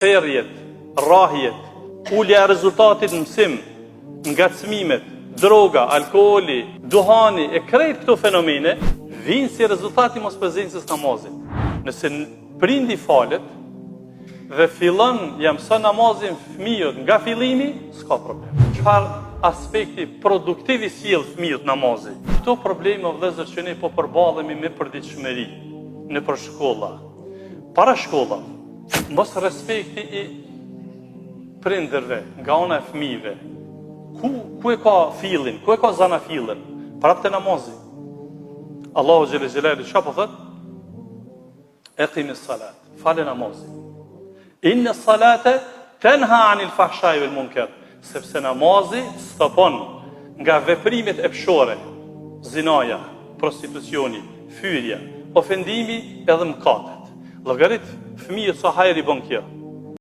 therrjet, rrahjet, ulja e rezultatit në mësim, ngacmimet, droga, alkooli, duhani e krejt këto fenomene vinë si rezultati mos prezencës namazit. Nëse prindi falet dhe fillon ja mëson namazin fëmijët nga fillimi, s'ka problem. Çfarë aspekti produktiv i sjell fëmijët namazit? Këto probleme o vëllezër që ne po përballemi me përditshmëri në për shkolla, para shkolla, mos respekti i prindërve nga ana e fëmijëve. Ku e ka fillin, ku e ka zanafillin? Prapë te namazi. Allahu xhelle xhelalu çfarë po thot? Eqimis salat, falë namazin. Inna salata tenha anil fahshai wal munkar, sepse namazi stopon nga veprimet e pshore, zinaja, prostitucioni, fyrja, ofendimi edhe mëkatet. Llogarit fëmijët sa hajri bën kjo.